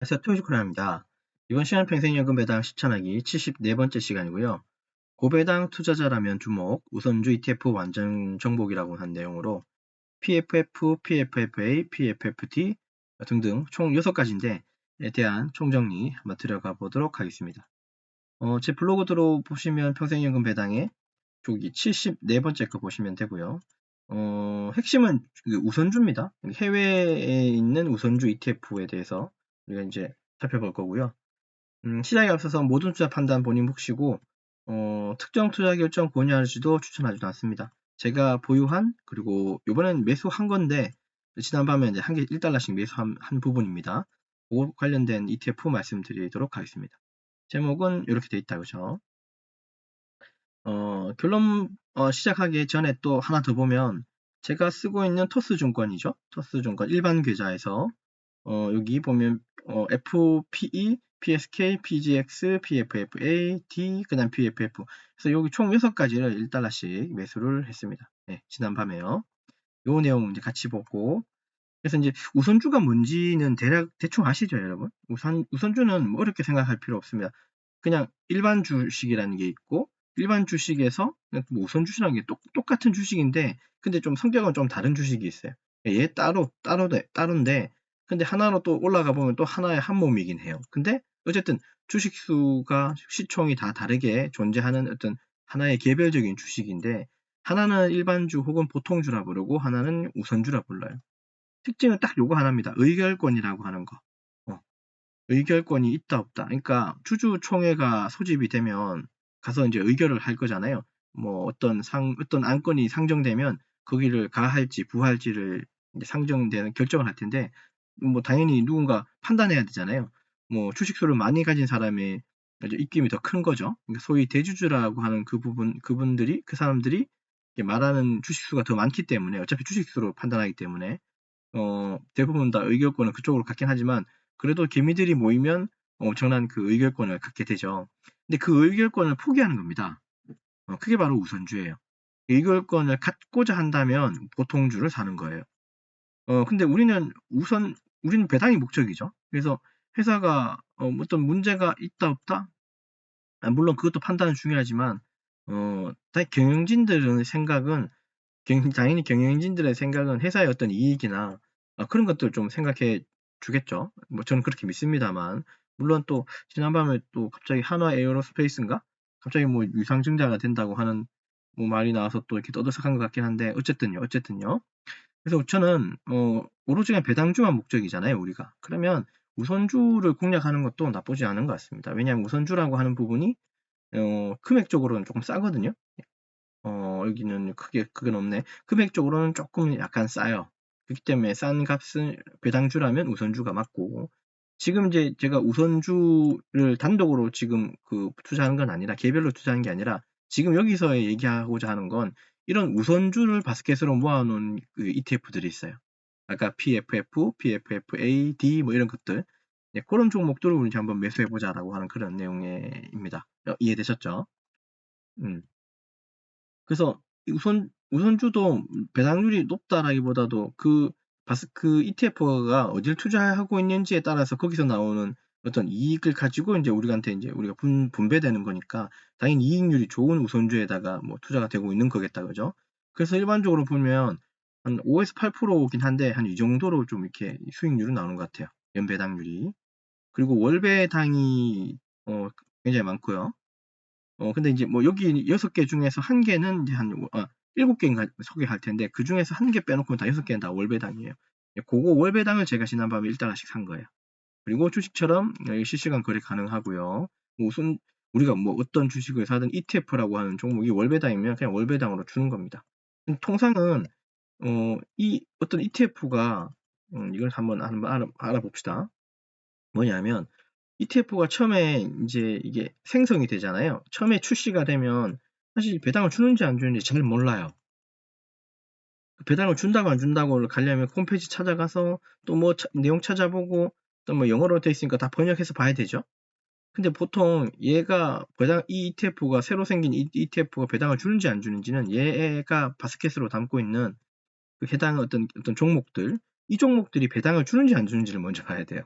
안녕하세요. 토요시코리아입니다. 이번 시간 평생연금 배당 실천하기 74번째 시간이고요. 고배당 투자자라면 주목, 우선주 ETF 완전 정복이라고 한 내용으로 PFF, PFFA, PFFT 등등 총 6가지인데 에 대한 총정리 한번 들어가 보도록 하겠습니다. 제 블로그 들어보시면 평생연금 배당의 쪽이 74번째 거 보시면 되고요. 핵심은 우선주입니다. 해외에 있는 우선주 ETF에 대해서 우리가 이제 살펴볼 거고요. 시장에 앞서서 모든 투자 판단 본인 몫이고, 특정 투자 결정 권유하지도 추천하지도 않습니다. 제가 보유한, 그리고 요번엔 매수한 건데, 지난밤에 이제 한 개 1달러씩 매수한 부분입니다. 그거 관련된 ETF 말씀드리도록 하겠습니다. 제목은 이렇게 돼 있다, 그죠? 결론 시작하기 전에 또 하나 더 보면 제가 쓰고 있는 토스증권이죠. 토스증권 일반 계좌에서 여기 보면 FPE, PSK, PGX, PFFA, D, 그 다음 PFF. 그래서 여기 총 6가지를 1달러씩 매수를 했습니다. 네, 지난 밤에요. 요 내용 이제 같이 보고. 그래서 이제 우선주가 뭔지는 대충 아시죠, 여러분? 우선주는 뭐 어렵게 생각할 필요 없습니다. 그냥 일반 주식이라는 게 있고, 일반 주식에서 뭐 우선 주식이라는 게 똑같은 주식인데, 근데 좀 성격은 좀 다른 주식이 있어요. 얘 따로인데, 근데 하나로 또 올라가 보면 또 하나의 한 몸이긴 해요. 근데 어쨌든 주식 수가 시총이 다 다르게 존재하는 어떤 하나의 개별적인 주식인데, 하나는 일반주 혹은 보통주라 부르고, 하나는 우선주라 불러요. 특징은 딱 요거 하나입니다. 의결권이라고 하는 거. 의결권이 있다 없다. 그러니까 주주총회가 소집이 되면 가서 이제 의결을 할 거잖아요. 뭐 어떤 안건이 상정되면 거기를 가할지 부할지를 이제 상정되는 결정을 할 텐데, 뭐 당연히 누군가 판단해야 되잖아요. 뭐 주식수를 많이 가진 사람의 이제 입김이 더 큰 거죠. 그러니까 소위 대주주라고 하는 그 사람들이 말하는 주식수가 더 많기 때문에, 어차피 주식수로 판단하기 때문에 대부분 다 의결권을 그쪽으로 갖긴 하지만, 그래도 개미들이 모이면 엄청난 그 의결권을 갖게 되죠. 근데 그 의결권을 포기하는 겁니다. 그게 바로 우선주예요. 의결권을 갖고자 한다면 보통주를 사는 거예요. 근데 우리는 배당이 목적이죠. 그래서 회사가 어떤 문제가 있다 없다? 물론 그것도 판단은 중요하지만, 경영진들의 생각은 당연히 경영진들의 생각은 회사의 어떤 이익이나 그런 것들 좀 생각해 주겠죠. 뭐 저는 그렇게 믿습니다만, 물론 또 지난밤에 또 갑자기 한화 에어로스페이스인가? 갑자기 뭐 유상증자가 된다고 하는 뭐 말이 나와서 또 이렇게 떠들썩한 것 같긴 한데, 어쨌든요. 그래서 저는 오로지 그냥 배당주만 목적이잖아요, 우리가. 그러면 우선주를 공략하는 것도 나쁘지 않은 것 같습니다. 왜냐하면 우선주라고 하는 부분이 금액적으로는 조금 싸거든요. 여기는 그건 없네. 금액적으로는 조금 약간 싸요. 그렇기 때문에 싼 값은 배당주라면 우선주가 맞고, 지금 이제 제가 우선주를 단독으로 지금 투자하는 건 아니라, 개별로 투자하는 게 아니라, 지금 여기서 얘기하고자 하는 건 이런 우선주를 바스켓으로 모아놓은 그 ETF들이 있어요. 아까 PFF, PFFA, D 뭐 이런 것들. 네, 그런 종목들을 우리 이제 한번 매수해보자라고 하는 그런 내용입니다. 이해되셨죠? 음. 그래서 우선주도 배당률이 높다라기보다도 그 ETF가 어딜 투자하고 있는지에 따라서 거기서 나오는 어떤 이익을 가지고 이제 우리가 분배되는 거니까, 당연히 이익률이 좋은 우선주에다가 뭐 투자가 되고 있는 거겠다, 그죠? 그래서 일반적으로 보면 한 5에서 8%긴 한데, 한 이 정도로 좀 이렇게 수익률은 나오는 것 같아요. 연배당률이. 그리고 월배당이 굉장히 많고요. 근데 이제 뭐 여기 6개 중에서 1개는 이제 7개인가 소개할 텐데, 그 중에서 1개 빼놓고 다 6개는 다 월배당이에요. 그거 월배당을 제가 지난밤에 1달러씩 산 거예요. 그리고 주식처럼 실시간 거래 가능하고요. 우선 우리가 뭐 어떤 주식을 사든 ETF라고 하는 종목이 월배당이면 그냥 월배당으로 주는 겁니다. 통상은 이 어떤 ETF가 이걸 한번 알아봅시다. 뭐냐면 ETF가 처음에 이제 이게 생성이 되잖아요. 처음에 출시가 되면 사실 배당을 주는지 안 주는지 잘 몰라요. 배당을 준다고 안 준다고를 가려면 홈페이지 찾아가서 또 뭐 내용 찾아보고, 또 뭐 영어로 돼 있으니까 다 번역해서 봐야 되죠. 근데 보통 이 ETF가 새로 생긴 이 ETF가 배당을 주는지 안 주는지는 얘가 바스켓으로 담고 있는 그 해당 어떤 종목들, 이 종목들이 배당을 주는지 안 주는지를 먼저 봐야 돼요.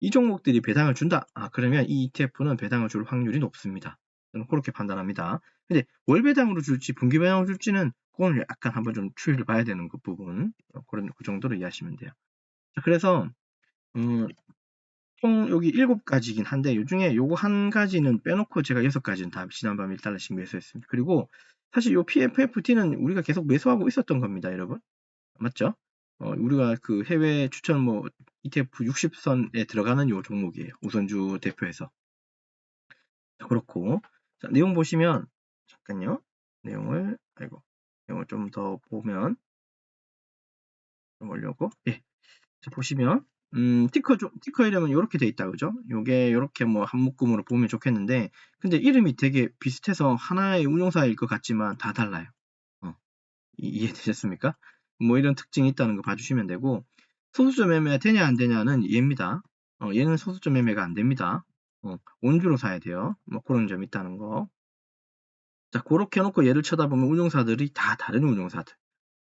이 종목들이 배당을 준다. 그러면 이 ETF는 배당을 줄 확률이 높습니다. 저는 그렇게 판단합니다. 근데 월 배당으로 줄지 분기 배당으로 줄지는 그건 약간 한번 좀 추이를 봐야 되는 그 부분. 그 정도로 이해하시면 돼요. 자, 그래서 총 여기 7가지긴 한데 요 중에 요거 한 가지는 빼놓고 제가 6가지는 다 지난밤에 1달러씩 매수했습니다. 그리고 사실 요 PFFT는 우리가 계속 매수하고 있었던 겁니다, 여러분. 맞죠? 우리가 그 해외 추천 ETF 60선에 들어가는 요 종목이에요. 우선주 대표에서. 그렇고, 자, 내용 보시면, 잠깐요. 내용을 좀 더 보면, 좀 올려고. 예. 자, 보시면, 티커 이름은 이렇게 돼 있다, 그죠? 요게 이렇게 뭐 한 묶음으로 보면 좋겠는데, 근데 이름이 되게 비슷해서 하나의 운용사일 것 같지만 다 달라요. 이해되셨습니까? 뭐 이런 특징이 있다는 거 봐주시면 되고, 소수점 매매가 되냐 안 되냐는 얘입니다. 얘는 소수점 매매가 안 됩니다. 온주로 사야 돼요. 뭐 그런 점이 있다는 거. 자, 그렇게 해놓고 얘를 쳐다보면 운용사들이 다 다른 운용사들.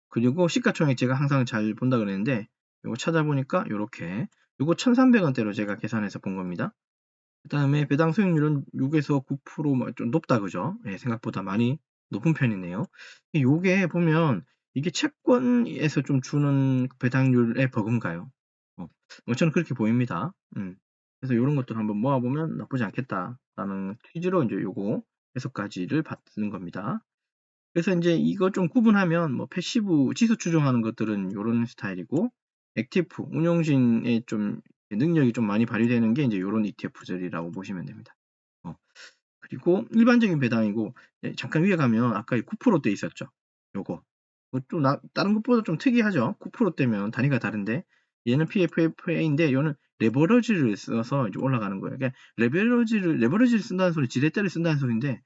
그리고 시가총액 제가 항상 잘 본다 그랬는데, 이거 찾아보니까 이렇게 이거 1,300원대로 제가 계산해서 본 겁니다. 그 다음에 배당 수익률은 6에서 9%좀 높다, 그죠? 예, 생각보다 많이 높은 편이네요. 요게 보면 이게 채권에서 좀 주는 배당률에 버금가요. 저는 그렇게 보입니다. 그래서 이런 것들 한번 모아보면 나쁘지 않겠다라는 취지로 이제 요거 6가지를 받는 겁니다. 그래서 이제 이거 좀 구분하면 뭐 패시브 지수 추종하는 것들은 요런 스타일이고, 액티브 운용진의 좀 능력이 좀 많이 발휘되는 게 이제 요런 ETF들이라고 보시면 됩니다. 그리고 일반적인 배당이고, 잠깐 위에 가면 아까 9%대 있었죠. 요거. 좀 다른 것보다 좀 특이하죠. 9%대면 단위가 다른데, 얘는 PFFA인데, 얘는 레버러지를 써서 이제 올라가는 거예요. 그러니까 레버러지를 쓴다는 소리, 지렛대를 쓴다는 소리인데,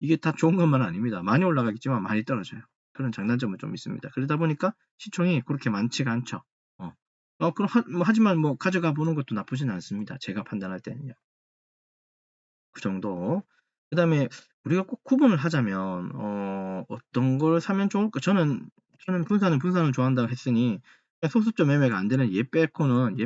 이게 다 좋은 것만은 아닙니다. 많이 올라가겠지만 많이 떨어져요. 그런 장단점은 좀 있습니다. 그러다 보니까 시총이 그렇게 많지가 않죠. 그럼 하지만 뭐 가져가 보는 것도 나쁘진 않습니다. 제가 판단할 때는요. 그 정도. 그 다음에 우리가 꼭 구분을 하자면, 어떤 걸 사면 좋을까? 저는 분산을 좋아한다고 했으니, 소수점 매매가 안 되는 얘 빼고는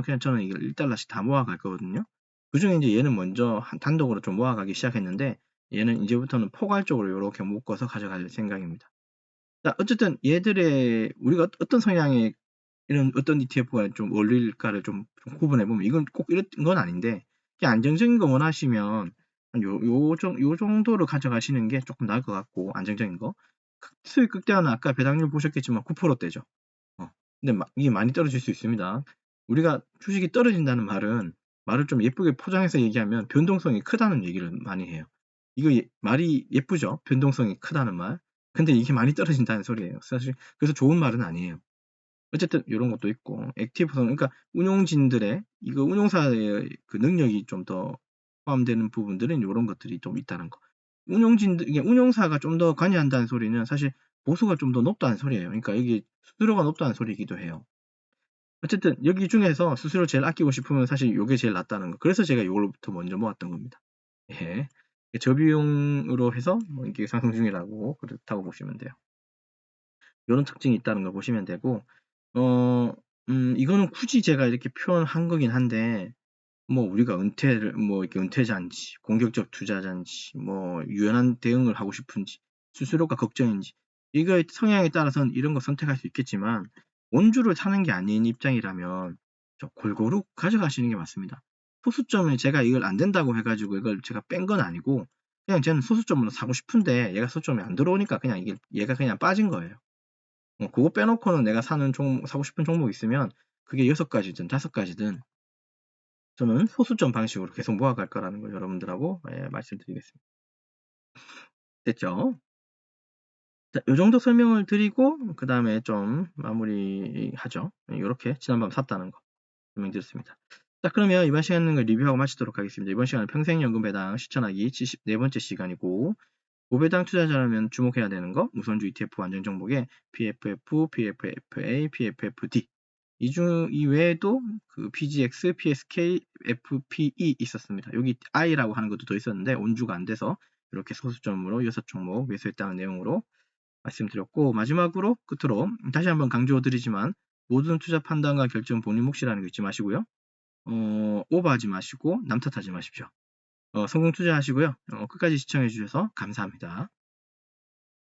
그냥 저는 이걸 1달러씩 다 모아갈 거거든요. 그 중에 이제 얘는 먼저 단독으로 좀 모아가기 시작했는데, 얘는 이제부터는 포괄적으로 이렇게 묶어서 가져갈 생각입니다. 자, 어쨌든 얘들의, 우리가 어떤 성향의 이런 어떤 ETF가 좀 어울릴까를 좀 구분해보면, 이건 꼭 이런 건 아닌데, 그냥 안정적인 거 원하시면 요 정도로 가져가시는 게 조금 나을 것 같고, 안정적인 거. 수익 극대화는 아까 배당률 보셨겠지만 9%대죠. 근데 이게 많이 떨어질 수 있습니다. 우리가 주식이 떨어진다는 말을 좀 예쁘게 포장해서 얘기하면 변동성이 크다는 얘기를 많이 해요. 이거 말이 예쁘죠? 변동성이 크다는 말. 근데 이게 많이 떨어진다는 소리예요. 사실 그래서 좋은 말은 아니에요. 어쨌든 이런 것도 있고, 액티브성, 그러니까 운용진들의 이거 운용사의 그 능력이 좀 더 포함되는 부분들은 이런 것들이 좀 있다는 거. 이게 운용사가 좀 더 관여한다는 소리는 사실 보수가 좀 더 높다는 소리예요. 그러니까 여기 수수료가 높다는 소리이기도 해요. 어쨌든 여기 중에서 수수료 제일 아끼고 싶으면 사실 이게 제일 낫다는 거. 그래서 제가 이걸부터 먼저 모았던 겁니다. 예. 저비용으로 해서 뭐 이게 상승 중이라고 그렇다고 보시면 돼요. 이런 특징이 있다는 걸 보시면 되고, 이거는 굳이 제가 이렇게 표현한 거긴 한데, 뭐 우리가 이렇게 은퇴자인지, 공격적 투자자인지, 뭐 유연한 대응을 하고 싶은지, 수수료가 걱정인지, 이거의 성향에 따라서는 이런 거 선택할 수 있겠지만, 원주를 사는 게 아닌 입장이라면 골고루 가져가시는 게 맞습니다. 소수점을 제가 이걸 안 된다고 해가지고 이걸 제가 뺀 건 아니고, 그냥 저는 소수점으로 사고 싶은데 얘가 소수점이 안 들어오니까 그냥 얘가 그냥 빠진 거예요. 그거 빼놓고는 내가 사고 싶은 종목 있으면 그게 6가지든 5가지든 저는 소수점 방식으로 계속 모아갈 거라는 걸 여러분들하고 말씀드리겠습니다. 됐죠? 자, 요 정도 설명을 드리고 그 다음에 좀 마무리하죠. 이렇게 지난밤 샀다는 거 설명드렸습니다. 자, 그러면 이번 시간은 리뷰하고 마치도록 하겠습니다. 이번 시간은 평생연금 배당 실천하기 74번째 시간이고, 고배당 투자자라면 주목해야 되는 거, 우선주 ETF 안정 종목에 PFF, PFFA, PFFD. 이 외에도 그 PGX, PSK, FPE 있었습니다. 여기 I라고 하는 것도 더 있었는데 온주가 안 돼서 이렇게 소수점으로 6종목 매수했다는 내용으로 말씀드렸고, 마지막으로 끝으로 다시 한번 강조드리지만 모든 투자 판단과 결정 본인 몫이라는 거 잊지 마시고요. 오버하지 마시고 남 탓하지 마십시오. 성공 투자하시고요. 끝까지 시청해 주셔서 감사합니다.